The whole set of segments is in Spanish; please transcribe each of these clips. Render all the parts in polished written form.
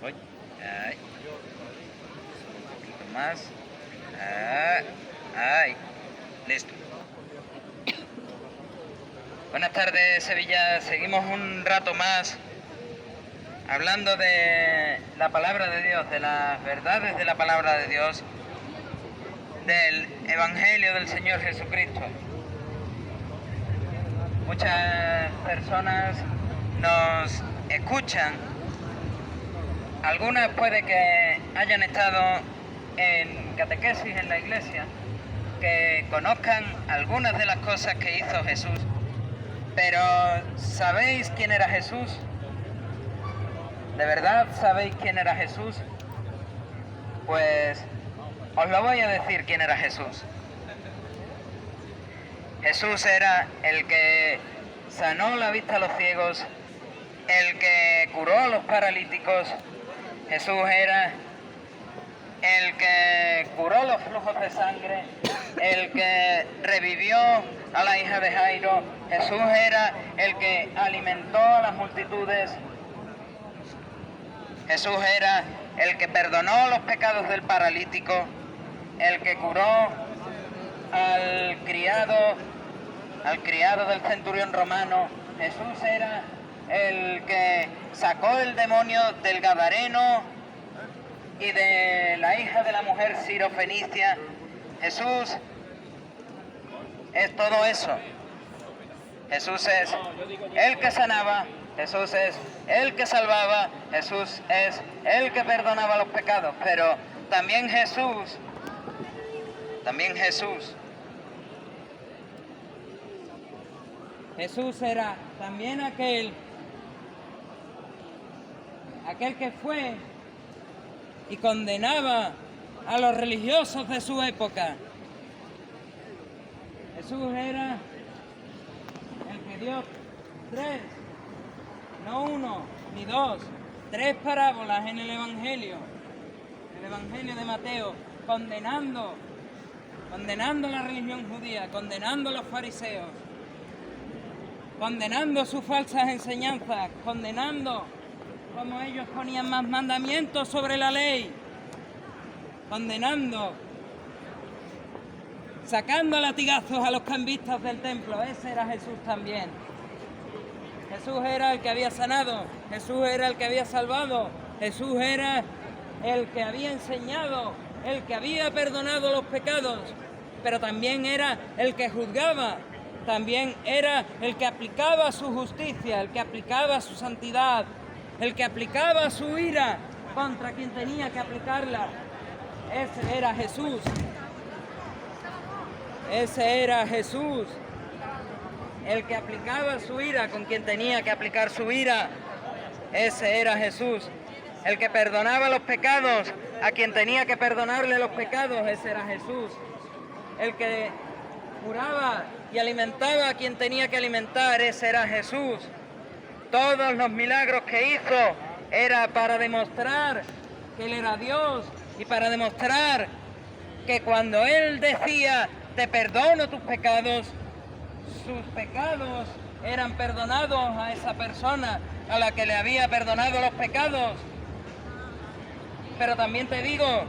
Uy, ay, un poquito más. Ah, ay, listo. Buenas tardes, Sevilla. Seguimos un rato más hablando de la palabra de Dios, de las verdades de la palabra de Dios, del Evangelio del Señor Jesucristo. Muchas personas nos escuchan, algunas puede que hayan estado en catequesis en la iglesia, que conozcan algunas de las cosas que hizo Jesús, pero ¿sabéis quién era Jesús? ¿De verdad sabéis quién era Jesús? Pues os lo voy a decir quién era Jesús. Jesús era el que sanó la vista a los ciegos, el que curó a los paralíticos. Jesús era el que curó los flujos de sangre, el que revivió a la hija de Jairo. Jesús era el que alimentó a las multitudes. Jesús era el que perdonó los pecados del paralítico, el que curó al criado del centurión romano. Jesús era el que sacó el demonio del gadareno y de la hija de la mujer sirofenicia. Jesús es todo eso. Jesús es el que sanaba, Jesús es el que salvaba, Jesús es el que perdonaba los pecados, pero también Jesús era también aquel que fue y condenaba a los religiosos de su época. Jesús era el que dio no uno ni dos, tres parábolas en el Evangelio de Mateo, condenando la religión judía, condenando a los fariseos, condenando sus falsas enseñanzas, condenando cómo ellos ponían más mandamientos sobre la ley, condenando, sacando a latigazos a los cambistas del templo. Ese era Jesús también. Jesús era el que había sanado, Jesús era el que había salvado, Jesús era el que había enseñado, el que había perdonado los pecados, pero también era el que juzgaba, también era el que aplicaba su justicia, el que aplicaba su santidad, el que aplicaba su ira contra quien tenía que aplicarla. Ese era Jesús. Ese era Jesús. El que aplicaba su ira con quien tenía que aplicar su ira. Ese era Jesús. El que perdonaba los pecados a quien tenía que perdonarle los pecados. Ese era Jesús. El que curaba y alimentaba a quien tenía que alimentar. Ese era Jesús. Todos los milagros que hizo era para demostrar que Él era Dios y para demostrar que cuando Él decía te perdono tus pecados, sus pecados eran perdonados a esa persona a la que le había perdonado los pecados. Pero también te digo,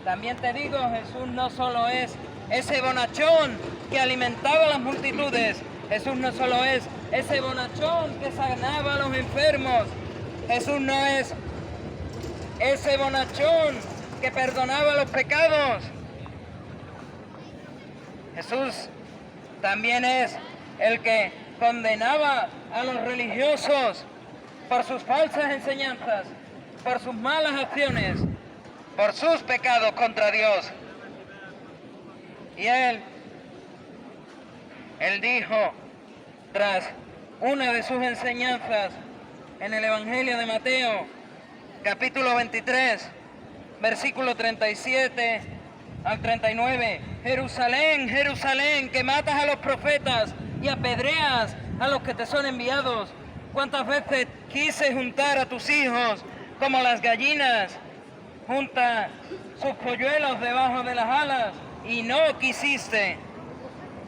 Jesús no solo es ese bonachón que alimentaba a las multitudes, Jesús no solo es ese bonachón que sanaba a los enfermos, Jesús no es ese bonachón que perdonaba los pecados. Jesús también es el que condenaba a los religiosos por sus falsas enseñanzas, por sus malas acciones, por sus pecados contra Dios. Y Él dijo, tras una de sus enseñanzas en el Evangelio de Mateo, capítulo 23, versículo 37 al 39, Jerusalén, Jerusalén, que matas a los profetas y apedreas a los que te son enviados. ¿Cuántas veces quise juntar a tus hijos como las gallinas junta sus polluelos debajo de las alas y no quisiste?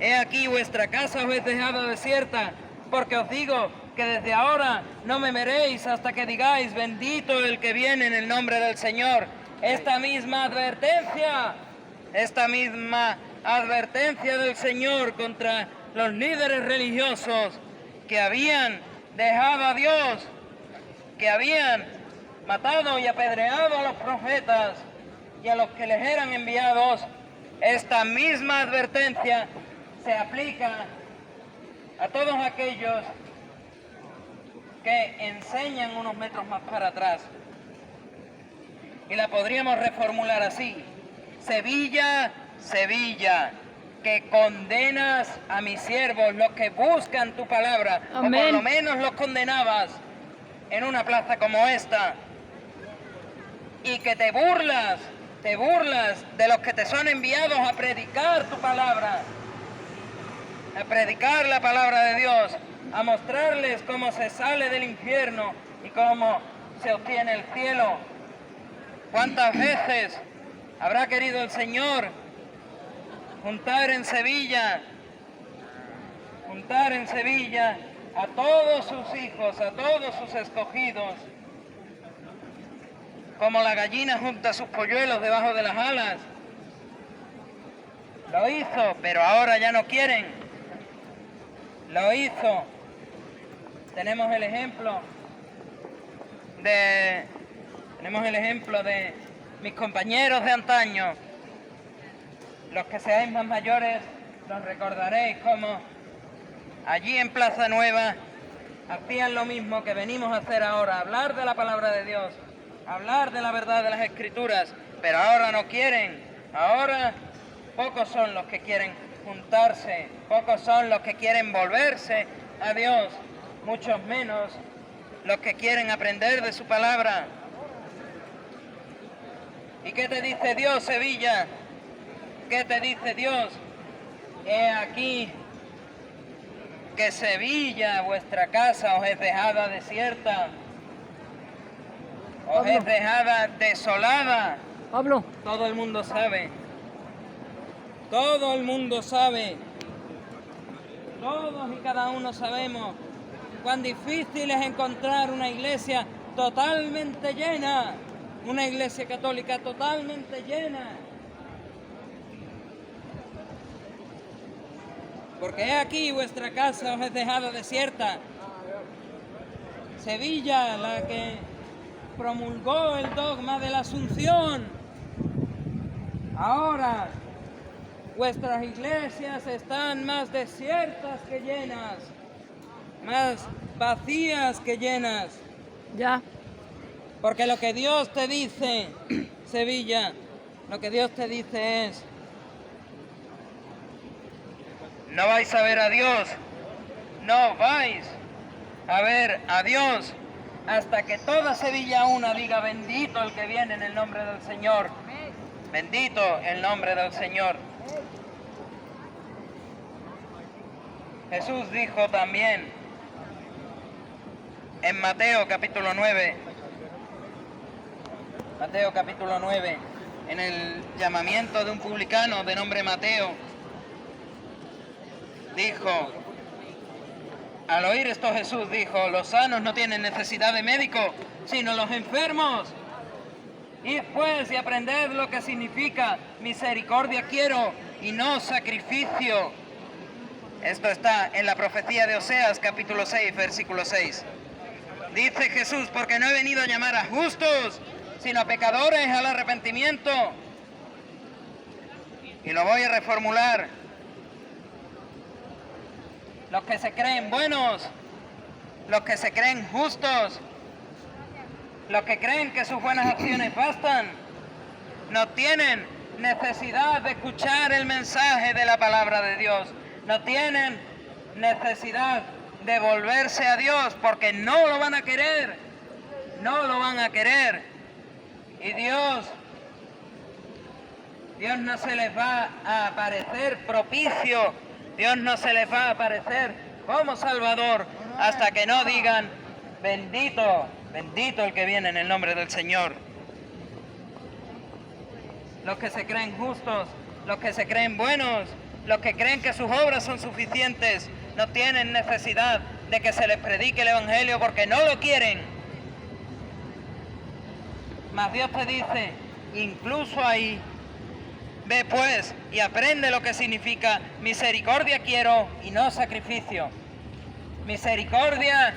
He aquí vuestra casa os es dejada desierta, porque os digo que desde ahora no me veréis hasta que digáis, bendito el que viene en el nombre del Señor. Esta misma advertencia del Señor contra los líderes religiosos que habían dejado a Dios, que habían matado y apedreado a los profetas y a los que les eran enviados, esta misma advertencia se aplica a todos aquellos que enseñan unos metros más para atrás. Y la podríamos reformular así: Sevilla, Sevilla, que condenas a mis siervos, los que buscan tu palabra. Amén. O por lo menos los condenabas en una plaza como esta, y que te burlas de los que te son enviados a predicar tu palabra, a predicar la palabra de Dios, a mostrarles cómo se sale del infierno y cómo se obtiene el cielo. ¿Cuántas veces habrá querido el Señor juntar en Sevilla a todos sus hijos, a todos sus escogidos, como la gallina junta sus polluelos debajo de las alas? Lo hizo, pero ahora ya no quieren. Lo hizo. Tenemos el ejemplo de mis compañeros de antaño. Los que seáis más mayores los recordaréis como allí en Plaza Nueva hacían lo mismo que venimos a hacer ahora: hablar de la palabra de Dios, hablar de la verdad de las Escrituras, pero ahora no quieren. Ahora pocos son los que quieren juntarse, pocos son los que quieren volverse a Dios, muchos menos los que quieren aprender de su palabra. ¿Y qué te dice Dios, Sevilla? ¿Qué te dice Dios? He aquí que Sevilla, vuestra casa, os es dejada desierta, os es dejada desolada. Pablo. Todo el mundo sabe, todos y cada uno sabemos cuán difícil es encontrar una iglesia totalmente llena, una iglesia católica totalmente llena. Porque he aquí vuestra casa os es dejada desierta. Sevilla, la que promulgó el dogma de la Asunción. Ahora vuestras iglesias están más desiertas que llenas, más vacías que llenas. Ya. Porque lo que Dios te dice, Sevilla, lo que Dios te dice es: no vais a ver a Dios, no vais a ver a Dios hasta que toda Sevilla una diga, bendito el que viene en el nombre del Señor, bendito el nombre del Señor. Jesús dijo también en Mateo capítulo 9, en el llamamiento de un publicano de nombre Mateo, dijo, al oír esto Jesús dijo: los sanos no tienen necesidad de médico, sino los enfermos. Id pues y aprended lo que significa misericordia quiero y no sacrificio. Esto está en la profecía de Oseas capítulo 6, versículo 6. Dice Jesús: porque no he venido a llamar a justos, sino a pecadores al arrepentimiento. Y lo voy a reformular: los que se creen buenos, los que se creen justos, los que creen que sus buenas acciones bastan, no tienen necesidad de escuchar el mensaje de la palabra de Dios, no tienen necesidad de volverse a Dios, porque no lo van a querer, y Dios no se les va a aparecer propicio, Dios no se les va a aparecer como Salvador hasta que no digan, bendito, bendito el que viene en el nombre del Señor. Los que se creen justos, los que se creen buenos, los que creen que sus obras son suficientes, no tienen necesidad de que se les predique el Evangelio porque no lo quieren. Mas Dios te dice, incluso ahí, ve pues y aprende lo que significa misericordia quiero y no sacrificio. Misericordia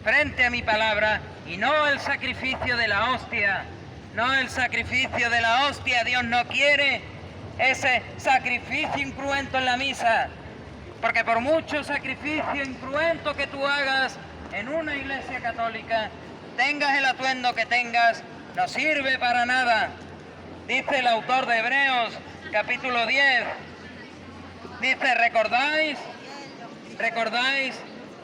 frente a mi palabra y no el sacrificio de la hostia. No el sacrificio de la hostia. Dios no quiere ese sacrificio incruento en la misa. Porque por mucho sacrificio incruento que tú hagas en una iglesia católica, tengas el atuendo que tengas, no sirve para nada. Dice el autor de Hebreos, capítulo 10, dice, ¿recordáis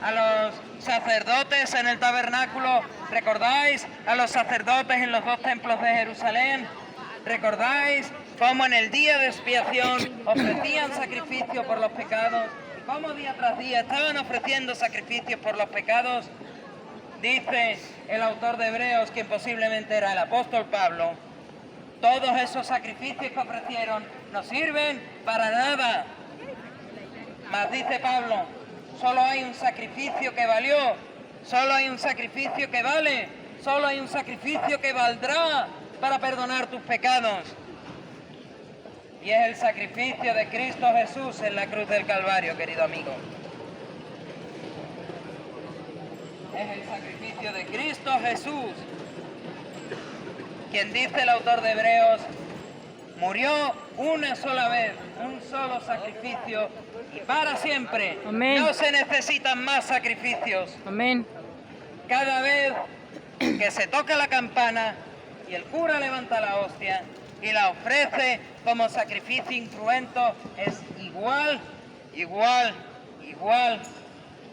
a los sacerdotes en el tabernáculo? ¿Recordáis a los sacerdotes en los 2 templos de Jerusalén? ¿Recordáis cómo en el día de expiación ofrecían sacrificio por los pecados? ¿Y cómo día tras día estaban ofreciendo sacrificios por los pecados? Dice el autor de Hebreos, quien posiblemente era el apóstol Pablo, todos esos sacrificios que ofrecieron no sirven para nada. Mas dice Pablo, solo hay un sacrificio que valió, solo hay un sacrificio que vale, solo hay un sacrificio que valdrá para perdonar tus pecados. Y es el sacrificio de Cristo Jesús en la cruz del Calvario, querido amigo. Es el sacrificio de Cristo Jesús, quien dice el autor de Hebreos, murió una sola vez, un solo sacrificio y para siempre. Amén. No se necesitan más sacrificios. Amén. Cada vez que se toca la campana y el cura levanta la hostia y la ofrece como sacrificio incruento, es igual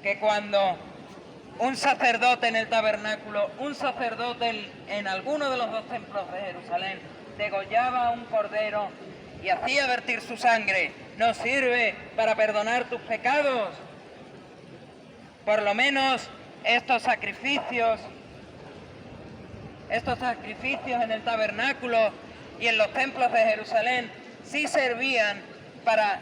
que cuando un sacerdote en el tabernáculo, un sacerdote en alguno de los 2 templos de Jerusalén, degollaba un cordero y hacía vertir su sangre. No sirve para perdonar tus pecados. Por lo menos estos sacrificios en el tabernáculo y en los templos de Jerusalén sí servían para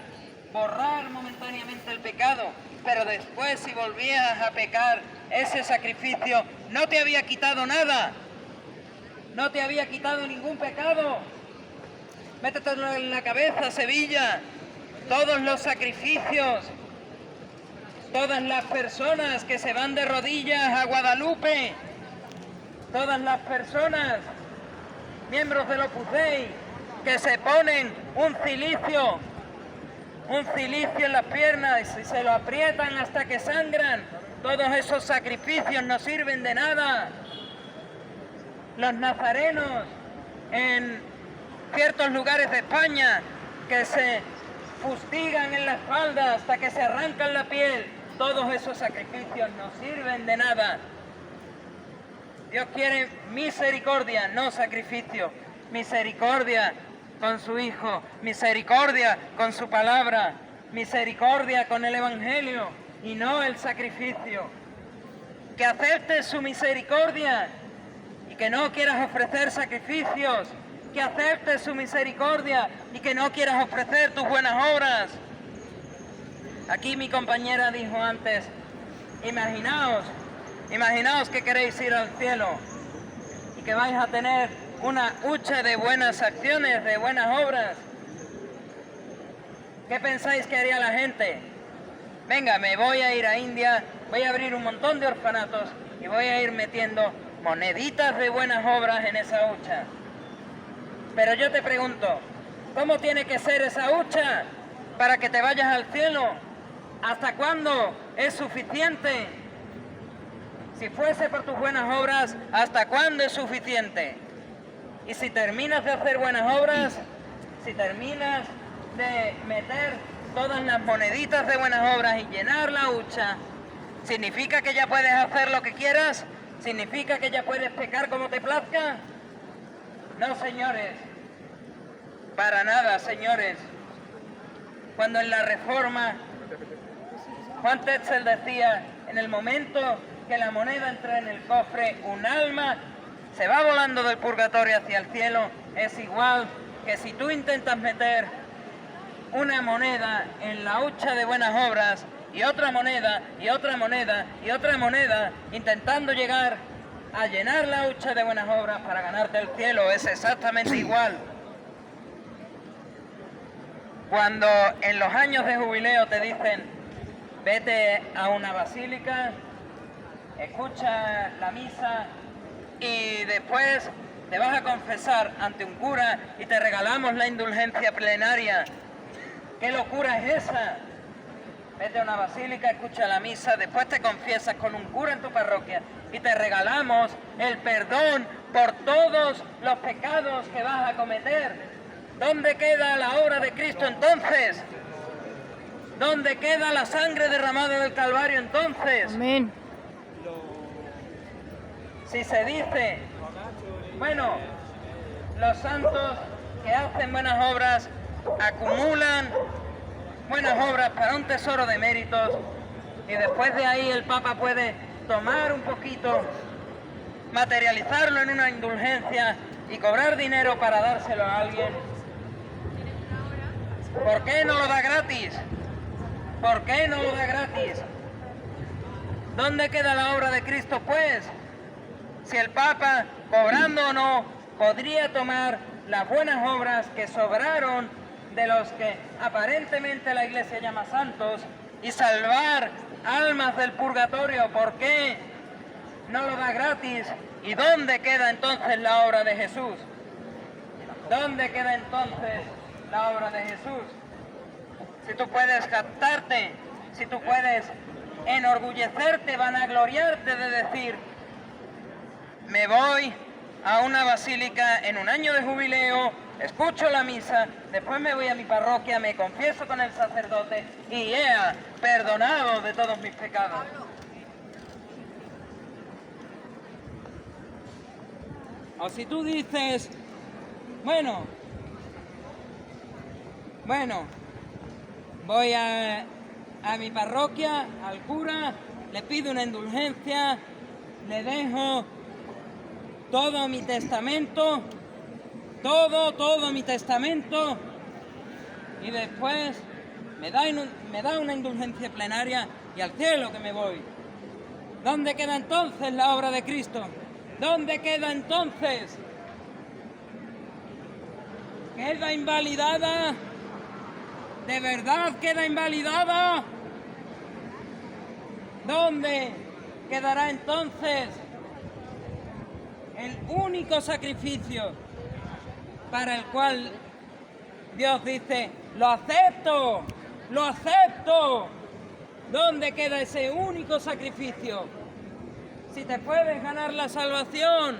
borrar momentáneamente el pecado, pero después si volvías a pecar, ese sacrificio no te había quitado nada, no te había quitado ningún pecado. Métetelo en la cabeza, Sevilla, todos los sacrificios, todas las personas que se van de rodillas a Guadalupe, todas las personas, miembros del Opus Dei, que se ponen un cilicio en las piernas y se lo aprietan hasta que sangran, todos esos sacrificios no sirven de nada. Los nazarenos en ciertos lugares de España que se fustigan en la espalda hasta que se arrancan la piel, todos esos sacrificios no sirven de nada. Dios quiere misericordia, no sacrificio. Misericordia con su Hijo, misericordia con su palabra, misericordia con el Evangelio y no el sacrificio. Que aceptes su misericordia y que no quieras ofrecer sacrificios. Que aceptes su misericordia y que no quieras ofrecer tus buenas obras. Aquí mi compañera dijo antes, imaginaos que queréis ir al cielo y que vais a tener una hucha de buenas acciones, de buenas obras. ¿Qué pensáis que haría la gente? Venga, me voy a ir a India, voy a abrir un montón de orfanatos y voy a ir metiendo moneditas de buenas obras en esa hucha. Pero yo te pregunto, ¿cómo tiene que ser esa hucha para que te vayas al cielo? ¿Hasta cuándo es suficiente? Si fuese por tus buenas obras, ¿hasta cuándo es suficiente? Y si terminas de hacer buenas obras, si terminas de meter todas las moneditas de buenas obras y llenar la hucha, ¿significa que ya puedes hacer lo que quieras? ¿Significa que ya puedes pecar como te plazca? No, señores, para nada, señores. Cuando en la Reforma, Juan Tetzel decía, en el momento que la moneda entra en el cofre, un alma se va volando del purgatorio hacia el cielo. Es igual que si tú intentas meter una moneda en la hucha de buenas obras y otra moneda, y otra moneda, y otra moneda, intentando llegar a llenar la hucha de buenas obras para ganarte el cielo. Es exactamente igual. Cuando en los años de jubileo te dicen, vete a una basílica, escucha la misa y después te vas a confesar ante un cura y te regalamos la indulgencia plenaria. ¿Qué locura es esa? Vete a una basílica, escucha la misa, después te confiesas con un cura en tu parroquia y te regalamos el perdón por todos los pecados que vas a cometer. ¿Dónde queda la obra de Cristo entonces? ¿Dónde queda la sangre derramada del Calvario entonces? Amén. Si se dice, bueno, los santos que hacen buenas obras acumulan buenas obras para un tesoro de méritos y después de ahí el Papa puede tomar un poquito, materializarlo en una indulgencia y cobrar dinero para dárselo a alguien. ¿Por qué no lo da gratis? ¿Por qué no lo da gratis? ¿Dónde queda la obra de Cristo, pues? Si el Papa, cobrando o no, podría tomar las buenas obras que sobraron de los que aparentemente la Iglesia llama santos y salvar almas del purgatorio. ¿Por qué no lo da gratis? ¿Y dónde queda entonces la obra de Jesús? ¿Dónde queda entonces la obra de Jesús? Si tú puedes captarte, si tú puedes enorgullecerte, vanagloriarte de decir, me voy a una basílica en un año de jubileo, escucho la misa, después me voy a mi parroquia, me confieso con el sacerdote y perdonado de todos mis pecados. O si tú dices, bueno, voy a mi parroquia, al cura, le pido una indulgencia, le dejo todo mi testamento, todo mi testamento, y después me da una indulgencia plenaria y al cielo que me voy. ¿Dónde queda entonces la obra de Cristo? ¿Dónde queda entonces? ¿Queda invalidada? ¿De verdad queda invalidada? ¿Dónde quedará entonces el único sacrificio para el cual Dios dice, lo acepto, lo acepto? ¿Dónde queda ese único sacrificio? Si te puedes ganar la salvación,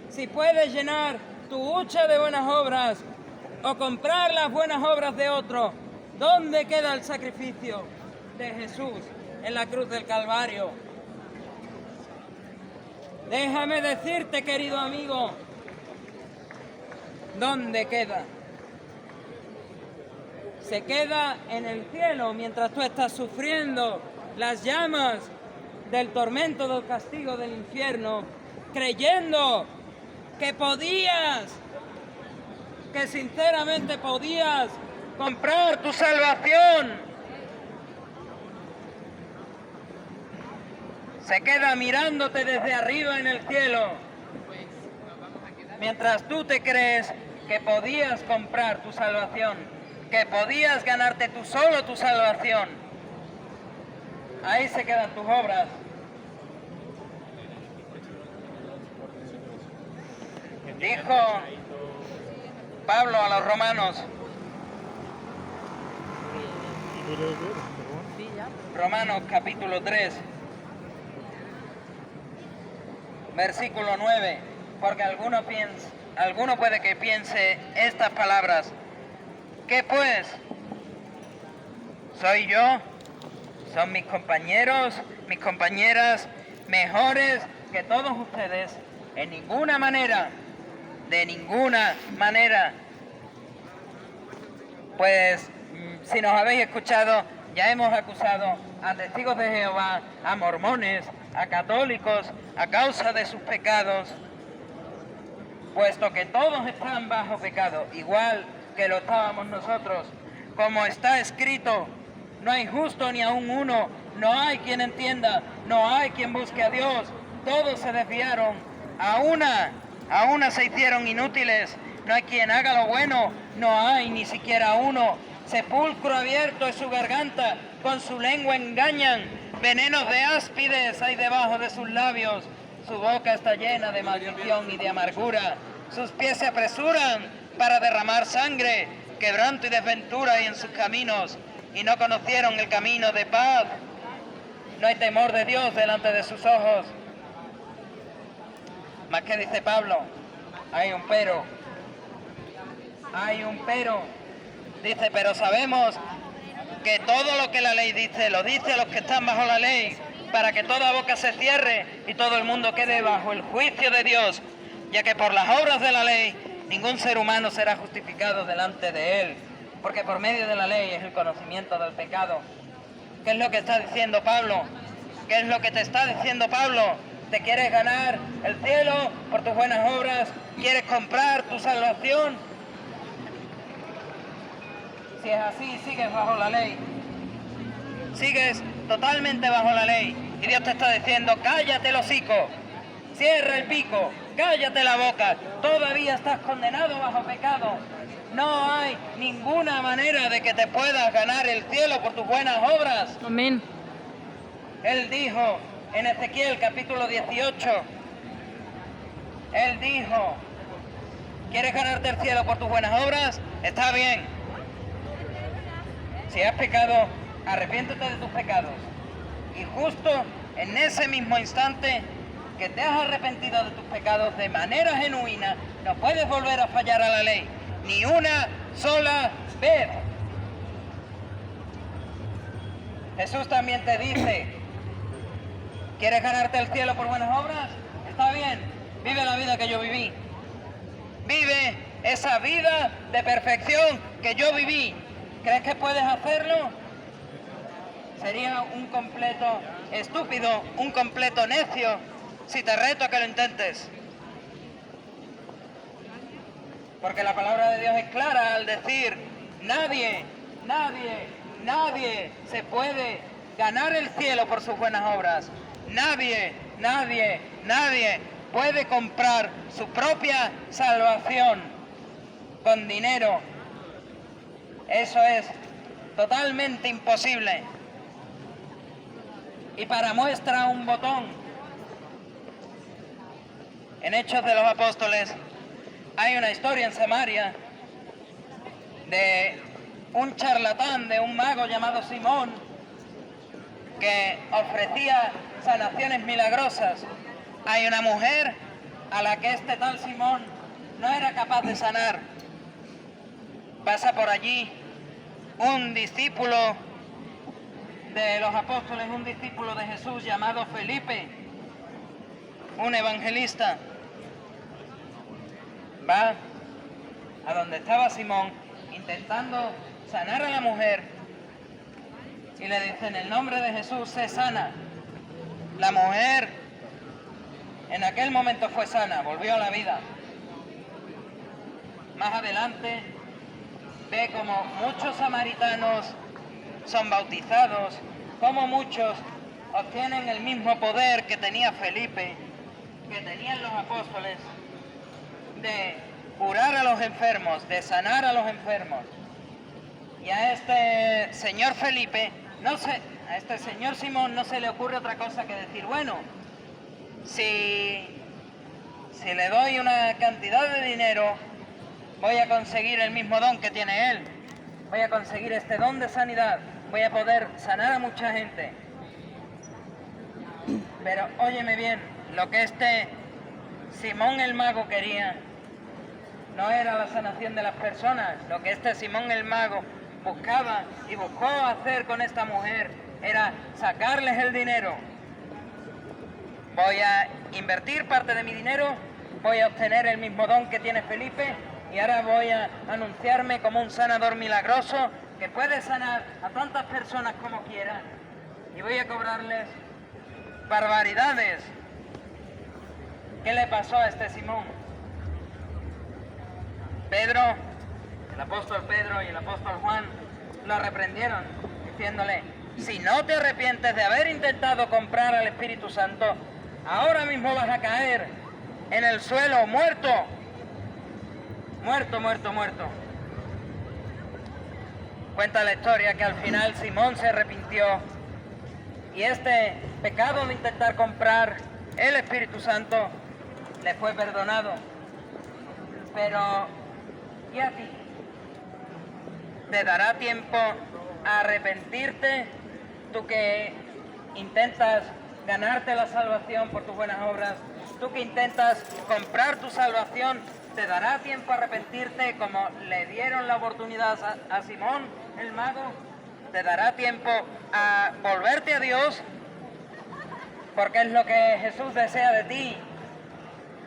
si puedes llenar tu hucha de buenas obras o comprar las buenas obras de otro, ¿dónde queda el sacrificio de Jesús en la cruz del Calvario? Déjame decirte, querido amigo, ¿dónde queda? Se queda en el cielo mientras tú estás sufriendo las llamas del tormento, del castigo del infierno, creyendo que sinceramente podías comprar tu salvación. Se queda mirándote desde arriba en el cielo, mientras tú te crees que podías comprar tu salvación, que podías ganarte tú solo tu salvación. Ahí se quedan tus obras. Dijo Pablo a los romanos, Romanos capítulo 3, versículo 9, porque alguno puede que piense estas palabras, ¿qué pues? ¿Soy yo? ¿Son mis compañeros, mis compañeras mejores que todos ustedes? En ninguna manera, de ninguna manera. Pues si nos habéis escuchado, ya hemos acusado a testigos de Jehová, a mormones, a católicos, a causa de sus pecados, puesto que todos están bajo pecado, igual que lo estábamos nosotros, como está escrito, No hay justo ni aun uno, no hay quien entienda, no hay quien busque a Dios. Todos se desviaron, a una se hicieron inútiles. No hay quien haga lo bueno, no hay ni siquiera uno. Sepulcro abierto es su garganta, con su lengua engañan. Venenos de áspides hay debajo de sus labios. Su boca está llena de maldición y de amargura. Sus pies se apresuran para derramar sangre. Quebranto y desventura hay en sus caminos, y no conocieron el camino de paz. No hay temor de Dios delante de sus ojos. Más que dice Pablo, hay un pero. Hay un pero. Dice, pero sabemos que todo lo que la ley dice, lo dice a los que están bajo la ley, para que toda boca se cierre y todo el mundo quede bajo el juicio de Dios, ya que por las obras de la ley ningún ser humano será justificado delante de él, porque por medio de la ley es el conocimiento del pecado. ¿Qué es lo que está diciendo Pablo? ¿Qué es lo que te está diciendo Pablo? ¿Te quieres ganar el cielo por tus buenas obras? ¿Quieres comprar tu salvación? Si es así, sigues bajo la ley. Sigues totalmente bajo la ley. Y Dios te está diciendo, cállate el hocico, cierra el pico, cállate la boca. Todavía estás condenado bajo pecado. No hay ninguna manera de que te puedas ganar el cielo por tus buenas obras. Amén. Él dijo en Ezequiel capítulo 18, Él dijo, ¿quieres ganarte el cielo por tus buenas obras? Está bien. Si has pecado, arrepiéntete de tus pecados. Y justo en ese mismo instante que te has arrepentido de tus pecados de manera genuina, no puedes volver a fallar a la ley, ni una sola vez. Jesús también te dice, ¿quieres ganarte el cielo por buenas obras? Está bien, vive la vida que yo viví. Vive esa vida de perfección que yo viví. ¿Crees que puedes hacerlo? Sería un completo estúpido, un completo necio, si te reto a que lo intentes. Porque la palabra de Dios es clara al decir, nadie se puede ganar el cielo por sus buenas obras. Nadie puede comprar su propia salvación con dinero. Eso es totalmente imposible. Y para muestra un botón, en Hechos de los Apóstoles hay una historia en Samaria de un charlatán, de un mago llamado Simón, que ofrecía sanaciones milagrosas. Hay una mujer a la que este tal Simón no era capaz de sanar. Pasa por allí un discípulo de los apóstoles, un discípulo de Jesús llamado Felipe, un evangelista. Va a donde estaba Simón intentando sanar a la mujer y le dice, en el nombre de Jesús, sé sana. La mujer en aquel momento fue sana, volvió a la vida. Más adelante ve como muchos samaritanos son bautizados, como muchos obtienen el mismo poder que tenía Felipe, que tenían los apóstoles, de curar a los enfermos, de sanar a los enfermos. Y a este señor Felipe, a este señor Simón no se le ocurre otra cosa que decir, bueno, si le doy una cantidad de dinero, voy a conseguir el mismo don que tiene él. Voy a conseguir este don de sanidad. Voy a poder sanar a mucha gente. Pero óyeme bien, lo que este Simón el mago quería no era la sanación de las personas. Lo que este Simón el mago buscaba y buscó hacer con esta mujer era sacarles el dinero. Voy a invertir parte de mi dinero, voy a obtener el mismo don que tiene Felipe y ahora voy a anunciarme como un sanador milagroso que puede sanar a tantas personas como quiera y voy a cobrarles barbaridades. ¿Qué le pasó a este Simón? Pedro, el apóstol Pedro y el apóstol Juan lo reprendieron. diciéndole, si no te arrepientes de haber intentado comprar al Espíritu Santo, ahora mismo vas a caer en el suelo muerto. Muerto, muerto, muerto. Cuenta la historia que al final Simón se arrepintió y este pecado de intentar comprar el Espíritu Santo le fue perdonado. Pero, ¿y a ti? ¿Te dará tiempo a arrepentirte? Tú que intentas ganarte la salvación por tus buenas obras, tú que intentas comprar tu salvación, ¿te dará tiempo a arrepentirte como le dieron la oportunidad a Simón el mago? ¿Te dará tiempo a volverte a Dios? Porque es lo que Jesús desea de ti,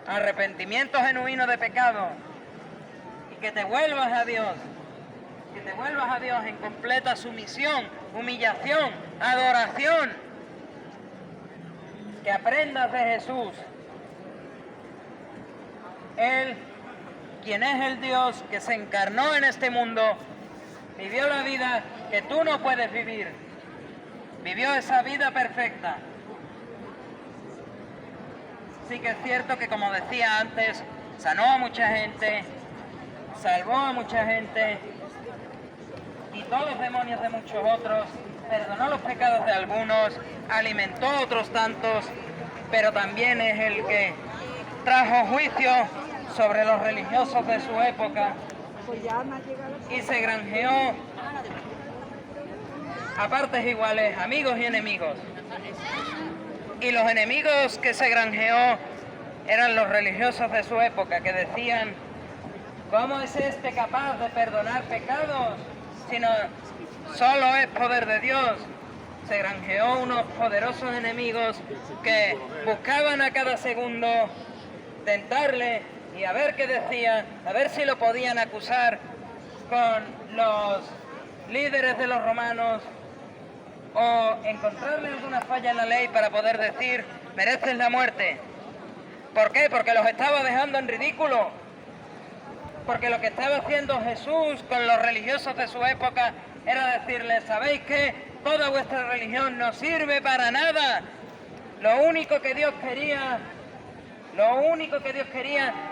arrepentimiento genuino de pecado, y que te vuelvas a Dios, que te vuelvas a Dios en completa sumisión, humillación, adoración, que aprendas de Jesús, Él, quien es el Dios que se encarnó en este mundo, vivió la vida que tú no puedes vivir, vivió esa vida perfecta. Sí que es cierto que, como decía antes, sanó a mucha gente, salvó a mucha gente, quitó los demonios de muchos otros, perdonó los pecados de algunos, alimentó a otros tantos, pero también es el que trajo juicio sobre los religiosos de su época y se granjeó a partes iguales amigos y enemigos. Y los enemigos que se granjeó eran los religiosos de su época, que decían, ¿cómo es este capaz de perdonar pecados si no solo es poder de Dios? Se granjeó unos poderosos enemigos que buscaban a cada segundo tentarle y a ver qué decía, a ver si lo podían acusar con los líderes de los romanos o encontrarle alguna falla en la ley para poder decir, mereces la muerte. ¿Por qué? Porque los estaba dejando en ridículo. Porque lo que estaba haciendo Jesús con los religiosos de su época era decirles, ¿sabéis qué? Toda vuestra religión no sirve para nada. Lo único que Dios quería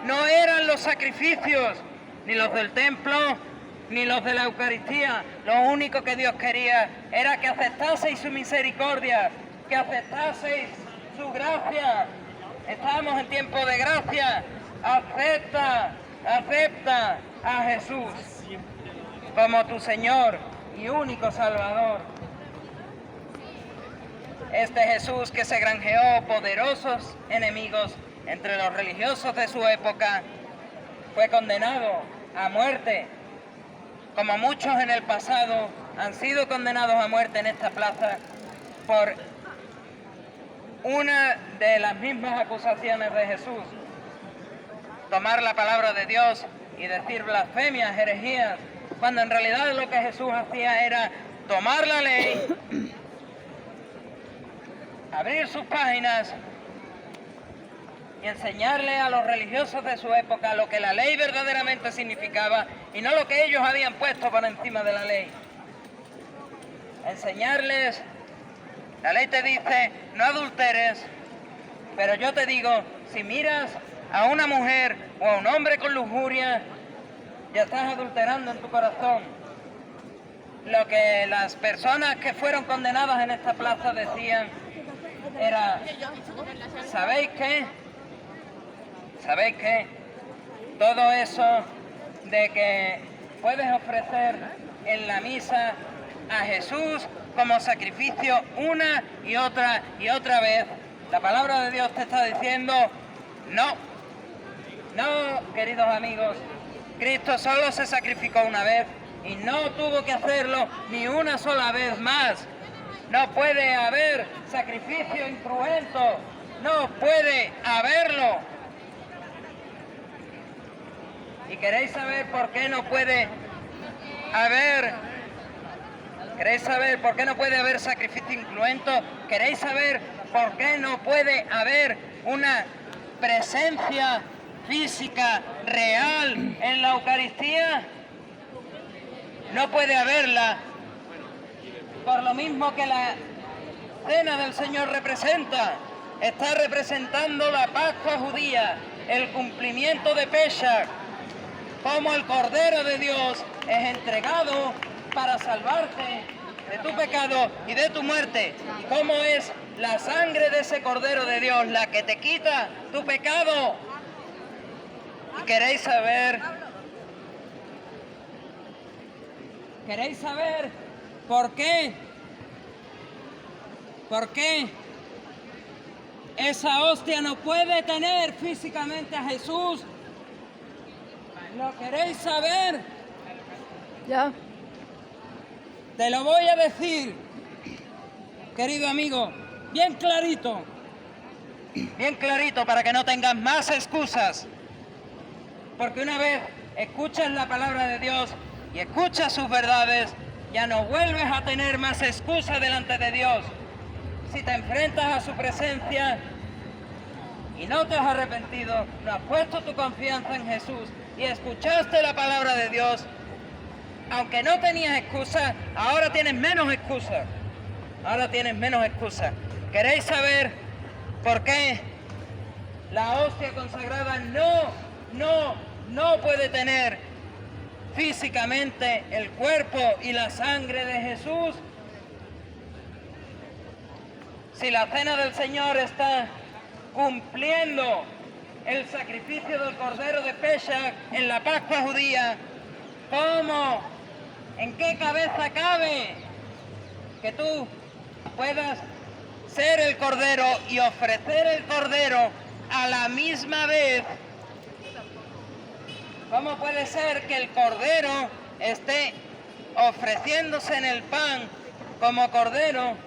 no eran los sacrificios, ni los del templo, ni los de la Eucaristía. Lo único que Dios quería era que aceptaseis su misericordia, que aceptaseis su gracia. Estamos en tiempo de gracia. Acepta a Jesús como tu Señor y único Salvador. Este Jesús que se granjeó poderosos enemigos entre los religiosos de su época fue condenado a muerte, como muchos en el pasado han sido condenados a muerte en esta plaza por una de las mismas acusaciones de Jesús: tomar la palabra de Dios y decir blasfemias, herejías, cuando en realidad lo que Jesús hacía era tomar la ley, abrir sus páginas y enseñarle a los religiosos de su época lo que la ley verdaderamente significaba y no lo que ellos habían puesto por encima de la ley. Enseñarles, la ley te dice, no adulteres, pero yo te digo, si miras a una mujer o a un hombre con lujuria, ya estás adulterando en tu corazón. Lo que las personas que fueron condenadas en esta plaza decían era, ¿sabéis qué? ¿Sabéis qué? Todo eso de que puedes ofrecer en la misa a Jesús como sacrificio una y otra vez, la palabra de Dios te está diciendo, no, queridos amigos, Cristo solo se sacrificó una vez y no tuvo que hacerlo ni una sola vez más. No puede haber sacrificio incruento, no puede haberlo. ¿Y queréis saber por qué no puede haber? ¿Queréis saber por qué no puede haber sacrificio incruento? ¿Queréis saber por qué no puede haber una presencia física real en la Eucaristía? No puede haberla por lo mismo que la cena del Señor está representando la Pascua judía, el cumplimiento de Pesach, como el Cordero de Dios es entregado para salvarte de tu pecado y de tu muerte, y cómo es la sangre de ese Cordero de Dios la que te quita tu pecado. ¿Y queréis saber por qué? ¿Por qué esa hostia no puede tener físicamente a Jesús? ¿Lo queréis saber? Ya. Te lo voy a decir, querido amigo, bien clarito para que no tengas más excusas. Porque una vez escuchas la palabra de Dios y escuchas sus verdades, ya no vuelves a tener más excusas delante de Dios. Si te enfrentas a su presencia y no te has arrepentido, no has puesto tu confianza en Jesús y escuchaste la palabra de Dios, aunque no tenías excusa, ahora tienes menos excusa. ¿Queréis saber por qué la hostia consagrada no puede tener físicamente el cuerpo y la sangre de Jesús? Si la cena del Señor está cumpliendo el sacrificio del Cordero de Pesach en la Pascua judía, ¿cómo? ¿En qué cabeza cabe que tú puedas ser el Cordero y ofrecer el Cordero a la misma vez? ¿Cómo puede ser que el Cordero esté ofreciéndose en el pan como Cordero,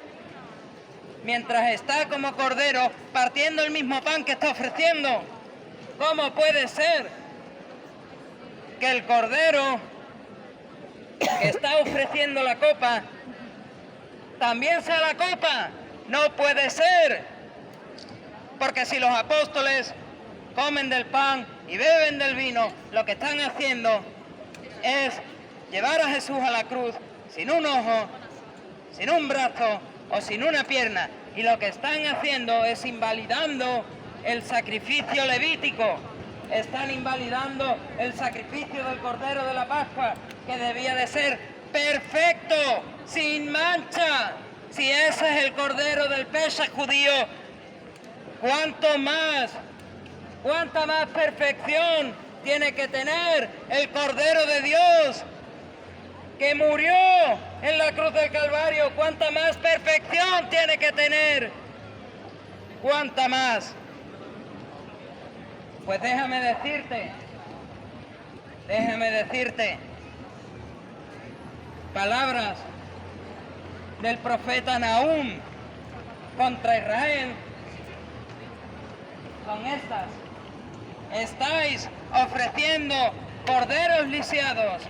mientras está como Cordero partiendo el mismo pan que está ofreciendo? ¿Cómo puede ser que el Cordero que está ofreciendo la copa también sea la copa? No puede ser, porque si los apóstoles comen del pan y beben del vino, lo que están haciendo es llevar a Jesús a la cruz sin un ojo, sin un brazo o sin una pierna, y lo que están haciendo es invalidando el sacrificio levítico, están invalidando el sacrificio del Cordero de la Pascua, que debía de ser perfecto, sin mancha. Si ese es el Cordero del Pesach judío, ¿cuánta más perfección tiene que tener el Cordero de Dios que murió en la cruz del Calvario? ¿Cuánta más perfección tiene que tener? ¿Cuánta más? Pues déjame decirte palabras del profeta Nahum contra Israel son estas: estáis ofreciendo corderos lisiados,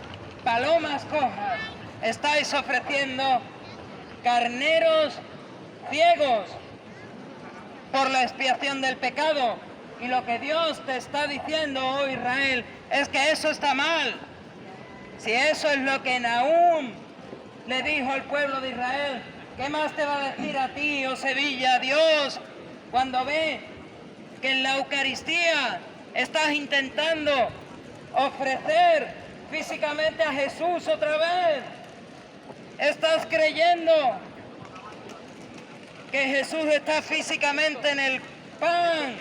palomas cojas, estáis ofreciendo carneros ciegos por la expiación del pecado. Y lo que Dios te está diciendo, oh Israel, es que eso está mal. Si eso es lo que Nahum le dijo al pueblo de Israel, ¿qué más te va a decir a ti, oh Sevilla, Dios, cuando ve que en la Eucaristía estás intentando ofrecer físicamente a Jesús otra vez? Estás creyendo que Jesús está físicamente en el pan.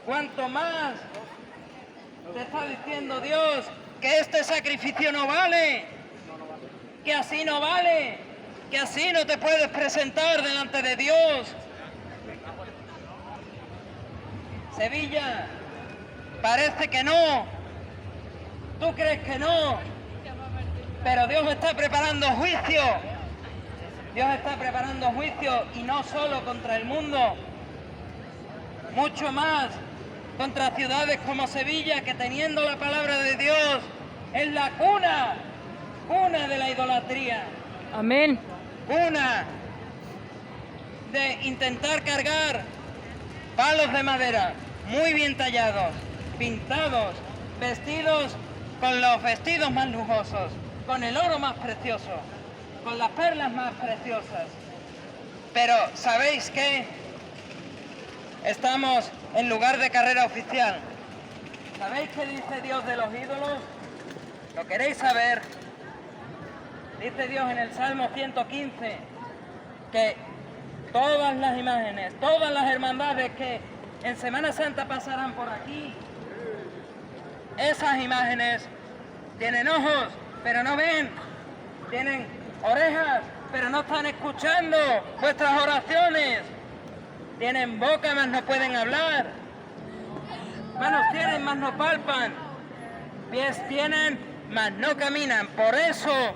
¿Cuánto más te está diciendo Dios que este sacrificio no vale? Que así no vale, que así no te puedes presentar delante de Dios. Sevilla, parece que no, tú crees que no, pero Dios está preparando juicio. Dios está preparando juicio, y no solo contra el mundo, mucho más contra ciudades como Sevilla, que teniendo la palabra de Dios es la cuna de la idolatría. Amén. Cuna de intentar cargar palos de madera muy bien tallados, pintados, vestidos con los vestidos más lujosos, con el oro más precioso, con las perlas más preciosas. Pero, ¿sabéis qué? Estamos en lugar de carrera oficial. ¿Sabéis qué dice Dios de los ídolos? ¿Lo queréis saber? Dice Dios en el Salmo 115 que todas las imágenes, todas las hermandades que en Semana Santa pasarán por aquí, esas imágenes tienen ojos, pero no ven, tienen orejas, pero no están escuchando vuestras oraciones, tienen boca, mas no pueden hablar, manos tienen, mas no palpan, pies tienen, mas no caminan. Por eso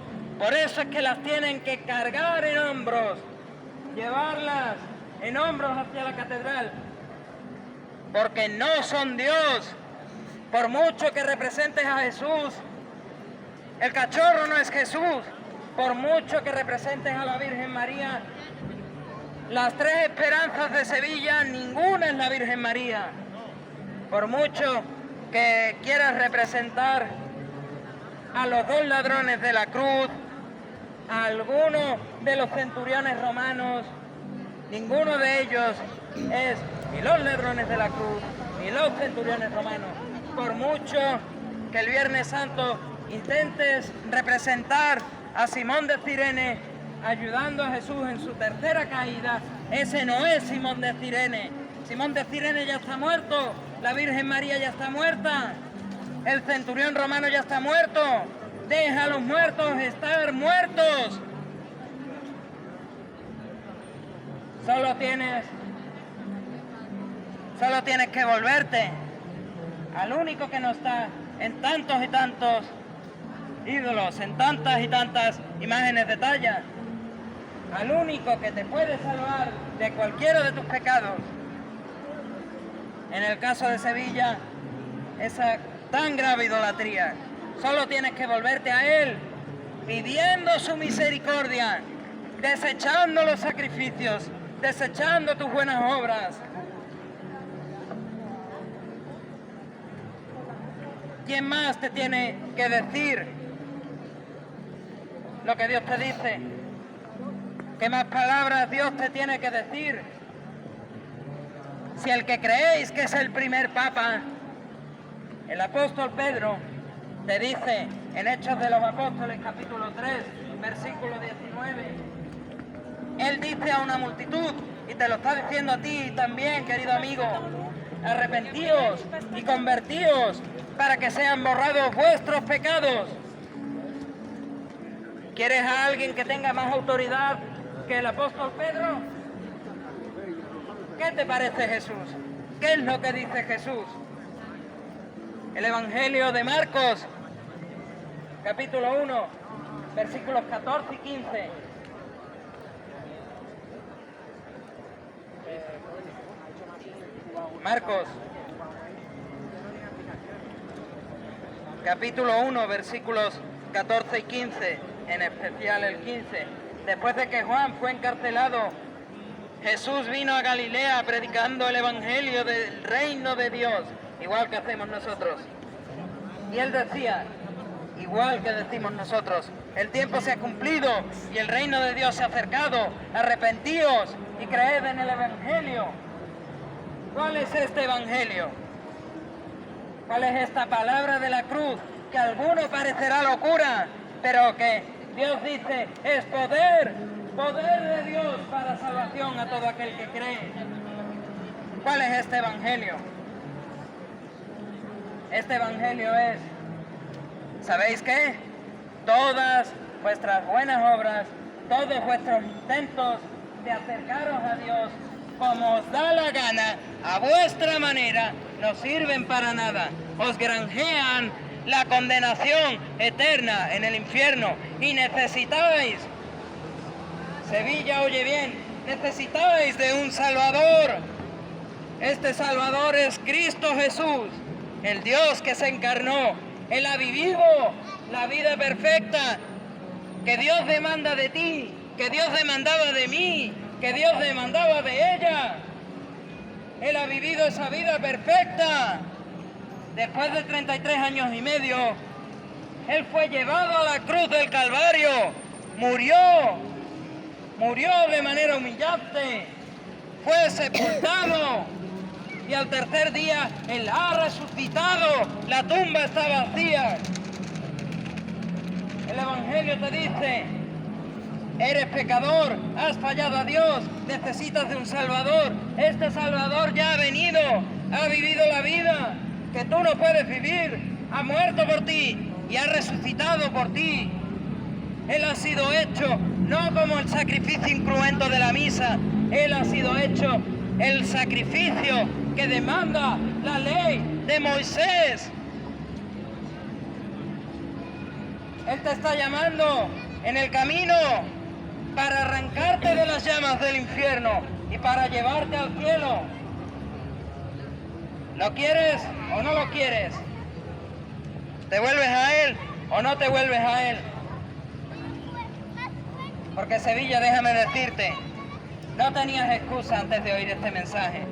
es que las tienen que cargar en hombros, llevarlas en hombros hacia la catedral, porque no son Dios. Por mucho que representes a Jesús, el cachorro no es Jesús. Por mucho que representes a la Virgen María, las tres esperanzas de Sevilla, ninguna es la Virgen María. Por mucho que quieras representar a los dos ladrones de la cruz, a alguno de los centuriones romanos, ninguno de ellos es ni los ladrones de la cruz, ni los centuriones romanos. Por mucho que el Viernes Santo intentes representar a Simón de Cirene ayudando a Jesús en su tercera caída, ese no es Simón de Cirene. Simón de Cirene ya está muerto, la Virgen María ya está muerta, el centurión romano ya está muerto. Deja a los muertos estar muertos. Solo tienes que volverte al único que no está en tantos y tantos ídolos, en tantas y tantas imágenes de talla, al único que te puede salvar de cualquiera de tus pecados. En el caso de Sevilla, esa tan grave idolatría, solo tienes que volverte a Él, pidiendo su misericordia, desechando los sacrificios, desechando tus buenas obras. ¿Quién más te tiene que decir lo que Dios te dice? ¿Qué más palabras Dios te tiene que decir? Si el que creéis que es el primer papa, el apóstol Pedro, te dice en Hechos de los Apóstoles, capítulo 3, versículo 19, él dice a una multitud, y te lo está diciendo a ti también, querido amigo, arrepentíos y convertíos para que sean borrados vuestros pecados. ¿Quieres a alguien que tenga más autoridad que el apóstol Pedro? ¿Qué te parece Jesús? ¿Qué es lo que dice Jesús? El Evangelio de Marcos, capítulo 1, versículos 14 y 15. Marcos, capítulo 1, versículos 14 y 15, en especial el 15. Después de que Juan fue encarcelado, Jesús vino a Galilea predicando el Evangelio del reino de Dios, igual que hacemos nosotros. Y él decía, igual que decimos nosotros, el tiempo se ha cumplido y el reino de Dios se ha acercado. Arrepentíos y creed en el Evangelio. ¿Cuál es este Evangelio? ¿Cuál es esta palabra de la cruz? Que a alguno parecerá locura, pero que Dios dice es poder de Dios para salvación a todo aquel que cree. ¿Cuál es este Evangelio? Este Evangelio es, ¿sabéis qué? Todas vuestras buenas obras, todos vuestros intentos de acercaros a Dios como os da la gana, a vuestra manera, no sirven para nada. Os granjean la condenación eterna en el infierno y necesitáis, Sevilla, oye bien, necesitáis de un Salvador. Este Salvador es Cristo Jesús, el Dios que se encarnó. Él ha vivido la vida perfecta que Dios demanda de ti, que Dios demandaba de mí, que Dios demandaba de ella. Él ha vivido esa vida perfecta. Después de 33 años y medio, Él fue llevado a la cruz del Calvario murió de manera humillante, fue sepultado y al tercer día Él ha resucitado, la tumba está vacía. El Evangelio te dice: eres pecador, has fallado a Dios, necesitas de un Salvador. Este Salvador ya ha venido, ha vivido la vida que tú no puedes vivir, ha muerto por ti y ha resucitado por ti. Él ha sido hecho no como el sacrificio incruento de la misa, Él ha sido hecho el sacrificio que demanda la ley de Moisés. Él te está llamando en el camino para arrancarte de las llamas del infierno y para llevarte al cielo. ¿Lo quieres o no lo quieres? ¿Te vuelves a Él o no te vuelves a Él? Porque Sevilla, déjame decirte, no tenías excusa antes de oír este mensaje.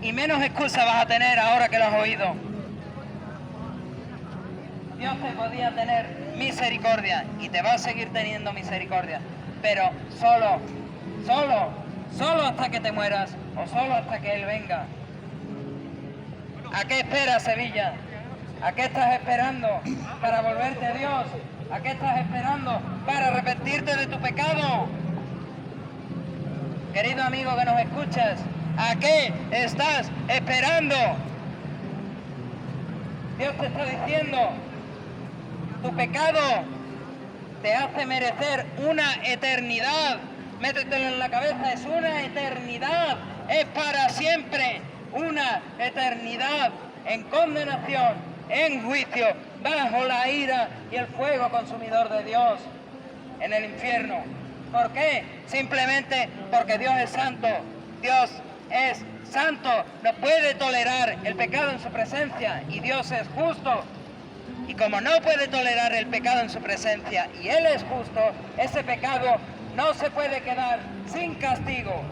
Y menos excusa vas a tener ahora que lo has oído. Dios te podía tener misericordia y te va a seguir teniendo misericordia. Pero solo hasta que te mueras o solo hasta que Él venga. ¿A qué esperas, Sevilla? ¿A qué estás esperando para volverte a Dios? ¿A qué estás esperando para arrepentirte de tu pecado? Querido amigo que nos escuchas, ¿a qué estás esperando? Dios te está diciendo, tu pecado te hace merecer una eternidad. Métetelo en la cabeza, es una eternidad, es para siempre, una eternidad en condenación, en juicio, bajo la ira y el fuego consumidor de Dios en el infierno. ¿Por qué? Simplemente porque Dios es santo. Dios es santo, no puede tolerar el pecado en su presencia y Dios es justo. Y como no puede tolerar el pecado en su presencia y Él es justo, ese pecado no se puede quedar sin castigo.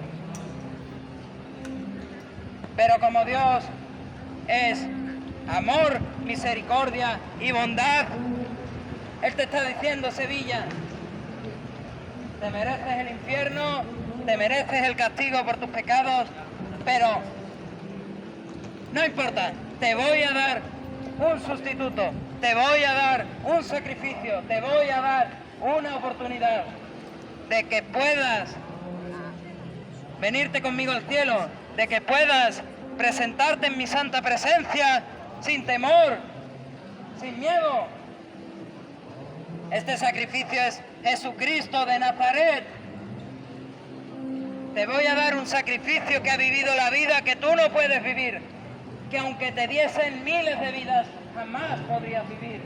Pero como Dios es amor, misericordia y bondad, Él te está diciendo, Sevilla, te mereces el infierno, te mereces el castigo por tus pecados, pero no importa, te voy a dar un sustituto, te voy a dar un sacrificio, te voy a dar una oportunidad de que puedas venirte conmigo al cielo, de que puedas presentarte en mi santa presencia sin temor, sin miedo. Este sacrificio es Jesucristo de Nazaret. Te voy a dar un sacrificio que ha vivido la vida que tú no puedes vivir, que aunque te diesen miles de vidas, jamás podrías vivir.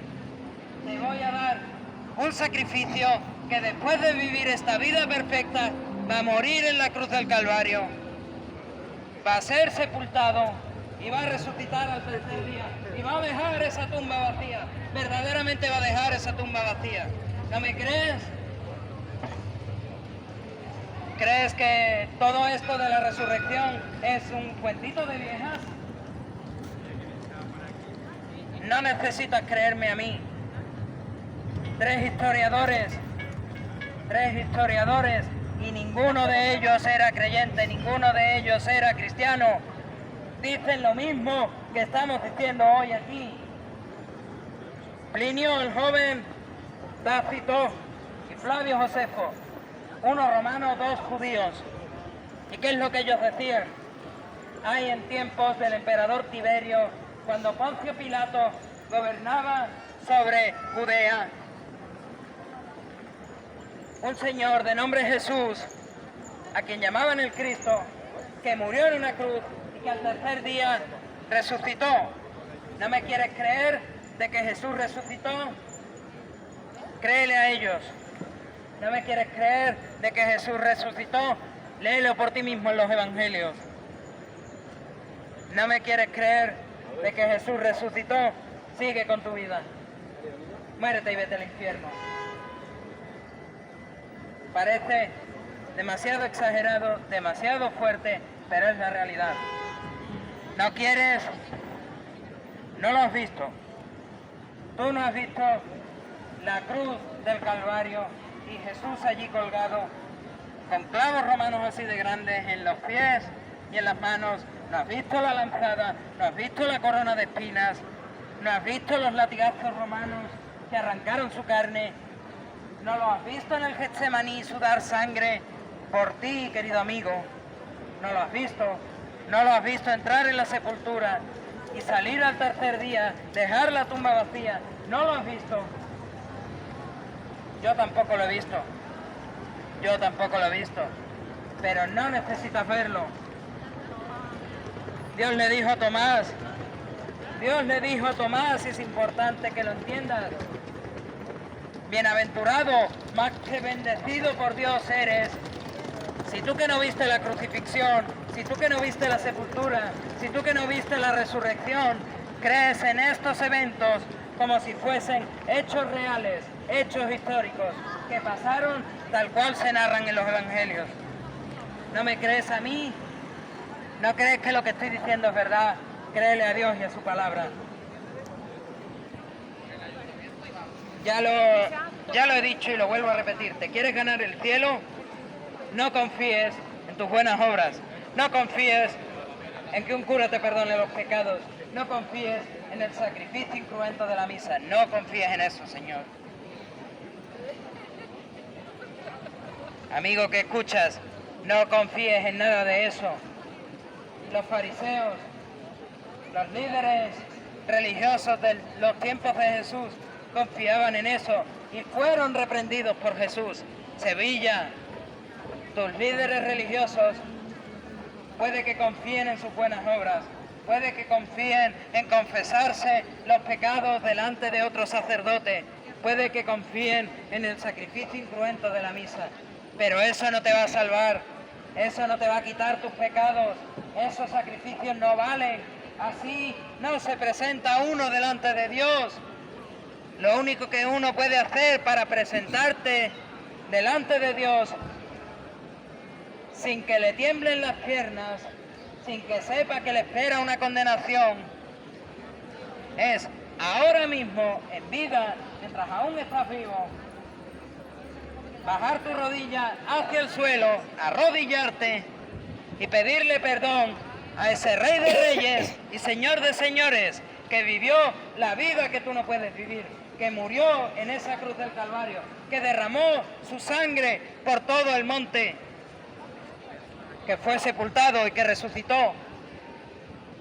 Te voy a dar un sacrificio que después de vivir esta vida perfecta, va a morir en la cruz del Calvario, va a ser sepultado y va a resucitar al tercer día y va a dejar esa tumba vacía. Verdaderamente va a dejar esa tumba vacía. ¿No me crees? ¿Crees que todo esto de la resurrección es un cuentito de viejas? No necesitas creerme a mí. Tres historiadores y ninguno de ellos era creyente, ninguno de ellos era cristiano. Dicen lo mismo que estamos diciendo hoy aquí. Plinio el joven, Tácito y Flavio Josefo, uno romano, dos judíos. ¿Y qué es lo que ellos decían? Hay en tiempos del emperador Tiberio, cuando Poncio Pilato gobernaba sobre Judea, un señor de nombre Jesús, a quien llamaban el Cristo, que murió en una cruz y que al tercer día resucitó. ¿No me quieres creer de que Jesús resucitó? Créele a ellos. ¿No me quieres creer de que Jesús resucitó? Léelo por ti mismo en los evangelios. ¿No me quieres creer de que Jesús resucitó? Sigue con tu vida. Muérete y vete al infierno. Parece demasiado exagerado, demasiado fuerte, pero es la realidad. ¿No quieres? No lo has visto. Tú no has visto la cruz del Calvario y Jesús allí colgado, con clavos romanos así de grandes en los pies y en las manos. ¿No has visto la lanzada? ¿No has visto la corona de espinas? ¿No has visto los latigazos romanos que arrancaron su carne? ¿No lo has visto en el Getsemaní sudar sangre por ti, querido amigo? ¿No lo has visto? ¿No lo has visto entrar en la sepultura y salir al tercer día, dejar la tumba vacía? ¿No lo has visto? Yo tampoco lo he visto. Yo tampoco lo he visto. Pero no necesitas verlo. Dios le dijo a Tomás, y es importante que lo entiendas. Bienaventurado, más que bendecido por Dios eres. Si tú que no viste la crucifixión, si tú que no viste la sepultura, si tú que no viste la resurrección, crees en estos eventos como si fuesen hechos reales, hechos históricos, que pasaron tal cual se narran en los evangelios. ¿No me crees a mí? ¿No crees que lo que estoy diciendo es verdad? Créele a Dios y a su palabra. Ya lo he dicho y lo vuelvo a repetir. ¿Te quieres ganar el cielo? No confíes en tus buenas obras. No confíes en que un cura te perdone los pecados. No confíes en el sacrificio incruento de la misa. No confíes en eso, Señor. Amigo que escuchas, no confíes en nada de eso. Los fariseos, los líderes religiosos de los tiempos de Jesús confiaban en eso y fueron reprendidos por Jesús. Sevilla, tus líderes religiosos puede que confíen en sus buenas obras, puede que confíen en confesarse los pecados delante de otro sacerdote, puede que confíen en el sacrificio incruento de la misa, pero eso no te va a salvar, eso no te va a quitar tus pecados, esos sacrificios no valen, así no se presenta uno delante de Dios. Lo único que uno puede hacer para presentarte delante de Dios sin que le tiemblen las piernas, sin que sepa que le espera una condenación, es ahora mismo, en vida, mientras aún estás vivo, bajar tu rodilla hacia el suelo, arrodillarte y pedirle perdón a ese Rey de Reyes y Señor de Señores que vivió la vida que tú no puedes vivir, que murió en esa cruz del Calvario, que derramó su sangre por todo el monte, que fue sepultado y que resucitó,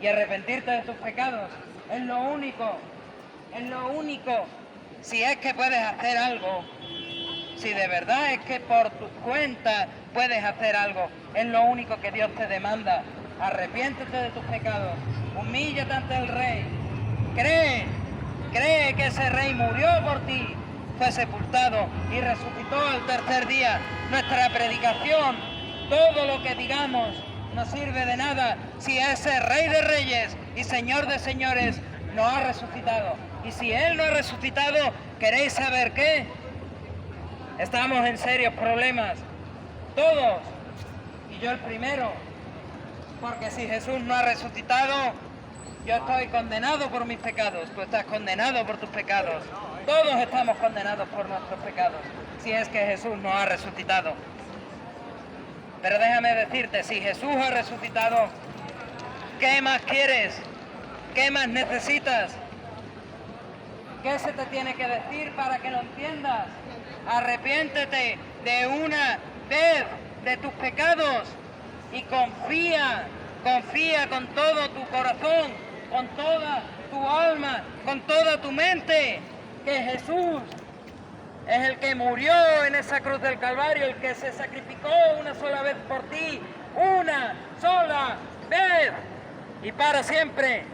y arrepentirte de tus pecados. Es lo único, si es que puedes hacer algo, si de verdad es que por tu cuenta puedes hacer algo, es lo único que Dios te demanda. Arrepiéntete de tus pecados, humíllate ante el Rey, cree que ese Rey murió por ti, fue sepultado y resucitó al tercer día. Nuestra predicación, todo lo que digamos, no sirve de nada si ese Rey de Reyes y Señor de Señores no ha resucitado. Y si Él no ha resucitado, ¿queréis saber qué? Estamos en serios problemas, todos, y yo el primero, porque si Jesús no ha resucitado, yo estoy condenado por mis pecados, tú estás condenado por tus pecados, todos estamos condenados por nuestros pecados, si es que Jesús no ha resucitado. Pero déjame decirte, si Jesús ha resucitado, ¿qué más quieres? ¿Qué más necesitas? ¿Qué se te tiene que decir para que lo entiendas? Arrepiéntete de una vez de tus pecados y confía con todo tu corazón, con toda tu alma, con toda tu mente, que Jesús es el que murió en esa cruz del Calvario, el que se sacrificó una sola vez por ti, una sola vez y para siempre.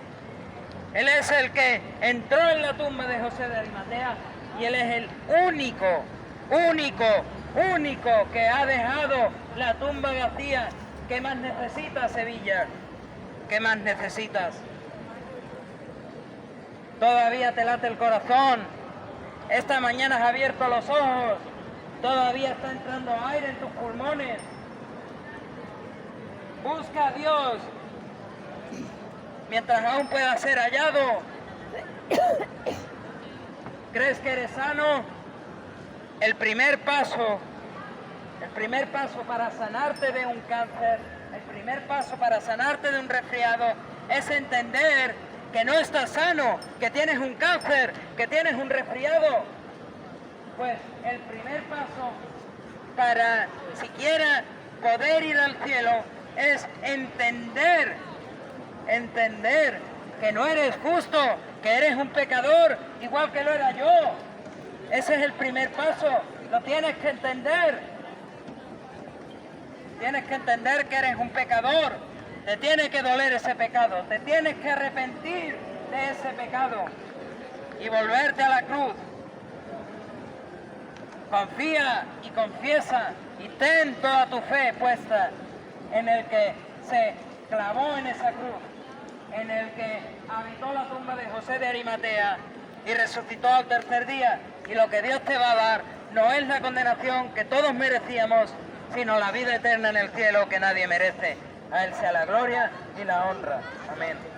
Él es el que entró en la tumba de José de Arimatea y Él es el único que ha dejado la tumba vacía. ¿Qué más necesitas, Sevilla? ¿Qué más necesitas? Todavía te late el corazón. Esta mañana has abierto los ojos. Todavía está entrando aire en tus pulmones. Busca a Dios mientras aún pueda ser hallado. ¿Crees que eres sano? el primer paso para sanarte de un cáncer, el primer paso para sanarte de un resfriado es entender que no estás sano, que tienes un cáncer, que tienes un resfriado. Pues el primer paso para siquiera poder ir al cielo es entender que no eres justo, que eres un pecador, igual que lo era yo. Ese es el primer paso, lo tienes que entender. Tienes que entender que eres un pecador, te tiene que doler ese pecado, te tienes que arrepentir de ese pecado y volverte a la cruz. Confía y confiesa y ten toda tu fe puesta en el que se clavó en esa cruz, en el que habitó la tumba de José de Arimatea y resucitó al tercer día. Y lo que Dios te va a dar no es la condenación que todos merecíamos, sino la vida eterna en el cielo que nadie merece. A Él sea la gloria y la honra. Amén.